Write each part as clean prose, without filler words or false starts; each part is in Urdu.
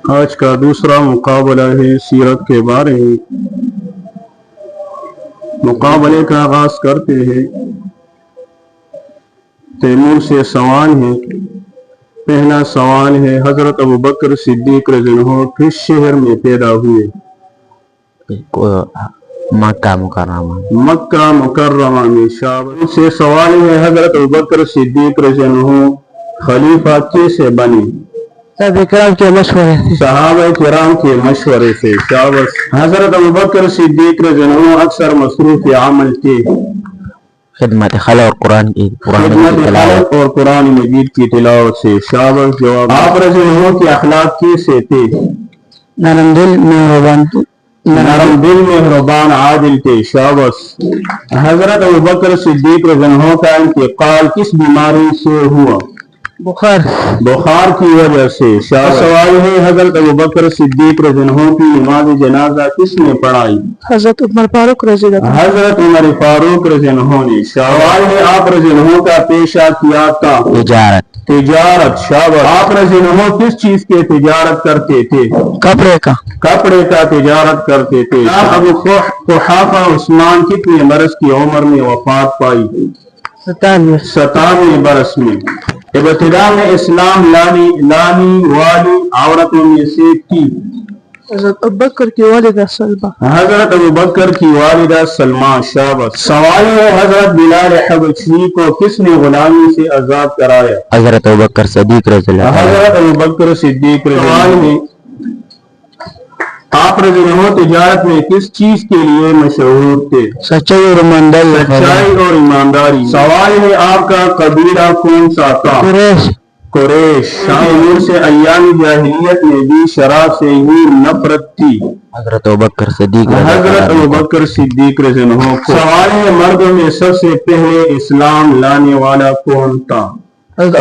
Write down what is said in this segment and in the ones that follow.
آج کا دوسرا مقابلہ ہے سیرت کے بارے میں۔ مقابلے کا آغاز کرتے ہیں۔ تیمور سے سوال ہے۔ پہلا سوال ہے، حضرت ابوبکر صدیق رضی اللہ عنہ کس شہر میں پیدا ہوئے؟ مکہ مکرمہ۔ مکہ مکرمہ میں۔ شاباش۔ سے سوال ہے، حضرت ابوبکر صدیق رضی اللہ عنہ خلیفہ کیسے بنے؟ صحابہ کرام کے مشورے سے۔ صحابہ کرام کے مشورے سے۔ شاباش۔ حضرت ابوبکر صدیق رضی اللہ عنہ اکثر مصروف عمل تھے؟ خدمت خلق اور قرآن کی خلق اور قرآن مجید کی تلاوت سے۔ شاباش جواب۔ آپ رضی اللہ عنہ کے اخلاق کیسے تھے؟ نرم دل مہربان عادل تھے۔ شاباش۔ حضرت ابوبکر صدیق رضی اللہ عنہ کا انتقال کس بیماری سے ہوا؟ بخار کی وجہ سے۔ سوال ہے، حضرت ابوبکر صدیق رضی اللہ عنہ کی نماز جنازہ کس نے پڑھائی؟ حضرت عمر فاروق رضی اللہ عنہ۔ حضرت عمر فاروق رضی اللہ عنہ نے۔ سوال ہے، آپ رضی اللہ عنہ کا پیشہ کیا تھا؟ تجارت۔ شاباش۔ آپ رضی اللہ عنہ کس چیز کے تجارت کرتے تھے؟ کپڑے کا تجارت کرتے تھے۔ ابو قحافہ عثمان کتنے برس کی عمر میں وفات پائی؟ 97 برس میں۔ ابتدا میں اسلام لانے والی عورتوں میں سے تھی؟ حضرت ابوبکر کی والدہ سلمہ۔ حضرت ابوبکر کی والدہ سلمہ۔ شاباش۔ سوال ہے، حضرت بلال حبشی کو کس نے غلامی سے آزاد کرایا؟ حضرت ابوبکر صدیق رضی اللہ عنہ۔ حضرت ابوبکر صدیق رضی اللہ عنہ۔ آپ رضی اللہ عنہ تجارت میں کس چیز کے لیے مشہور تھے؟ سچائی اور ایمانداری۔ سوال ہے، آپ کا قبیلہ کون سا تھا؟ قریش۔ تیمور سے ایام جاہلیت میں بھی شراب سے ہی نفرت تھی؟ حضرت ابوبکر صدیق رضی اللہ عنہ کو۔ سوال ہے، مردوں میں سب سے پہلے اسلام لانے والا کون تھا؟ حضرت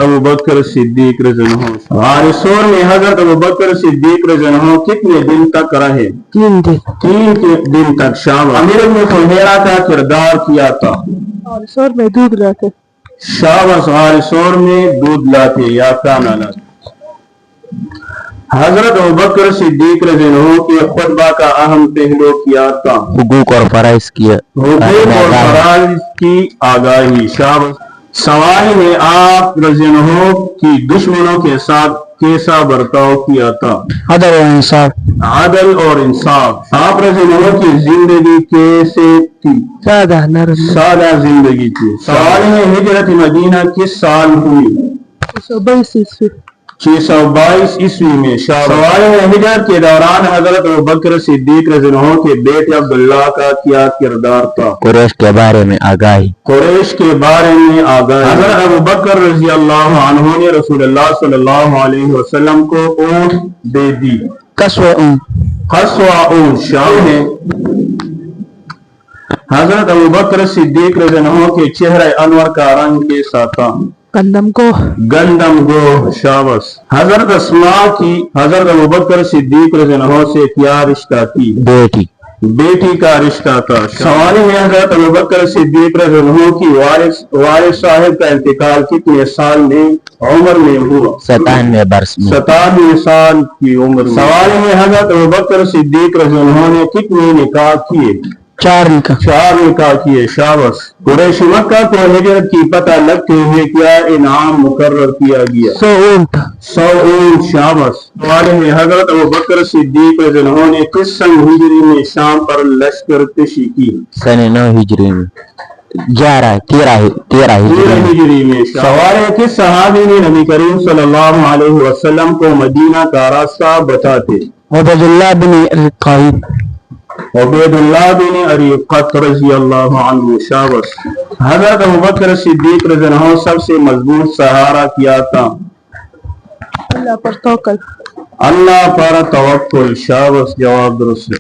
ابوبکر صدیق رضی اللہ عنہ۔ غارثور میں حضرت ابوبکر صدیق رضی اللہ عنہ کتنے دن تک رہے؟ 3 دن تک۔ شاباش۔ امیر ابن فہیرہ کا کردار کیا تھا؟ غارثور میں دودھ لاتے۔ شاباش۔ غارثور میں دودھ لاتے یا کانا لاتے۔ حضرت ابوبکر صدیق رضی اللہ عنہ کے خطبہ کا اہم پہلو کیا تھا؟ حقوق اور فرائض کی آگاہی۔ شاباش۔ سوال ہے، آپ رضی اللہ عنہ کی دشمنوں کے ساتھ کیسا برتاؤ کیا تھا؟ عدل اور انصاف۔ آپ رضی اللہ عنہ کی زندگی کیسے تھی؟ سادہ زندگی تھی۔ سوال ہے، ہجرت مدینہ کس سال ہوئی؟ 622 عیسوی میں۔ سوال ہے، ہجرت کے دوران حضرت ابوبکر صدیق رضی اللہ عنہ کے بیٹے عبداللہ کا کیا کردار تھا؟ قریش کے بارے میں آگاہی۔ حضرت ابوبکر رضی اللہ عنہ نے رسول اللہ صلی اللہ علیہ وسلم کو اونٹ دے دی۔ قصوہ اونٹ۔ شام ہے، حضرت ابوبکر صدیق رضی اللہ عنہ کے چہرہ انور کا رنگ کیسا تھا؟ گندم گو۔ شاباش۔ حضرت اسماء کی حضرت ابوبکر صدیق رضی اللہ عنہ سے کیا رشتہ تھی؟ بیٹی کا رشتہ تھا۔ سوال ہے، حضرت ابوبکر صدیق رضی اللہ عنہ کی والد صاحب کا انتقال کتنے سال میں عمر میں ہوا؟ 97 برس میں۔ 97 سال کی عمر میں۔ سوال ہے، حضرت ابوبکر صدیق رضی اللہ عنہ نے کتنے نکاح کیے؟ 4 نکاح کیے۔ شاباش۔ قریش مکہ کو ہجرت کی پتہ لگتے ہوئے کیا انعام مقرر کیا گیا؟ 100 اونٹ۔ شاباش۔ سوال ہے، حضرت ابوبکر صدیق رضی اللہ عنہ نے کس سن ہجری میں شام پر لشکر کشی کی؟ سن 9 ہجری میں۔ 13 ہجری میں۔ سوال ہے، کس صحابی نے نبی کریم صلی اللہ علیہ وسلم کو مدینہ کا راستہ بتاتے؟ عبید اللہ بن اریقط رضی اللہ عنہ۔ شاباش۔ حضرت ابوبکر صدیق رضی اللہ عنہ سب سے مضبوط سہارا کیا تھا؟ اللہ پر توکل۔ شاباش، جواب درست ہے۔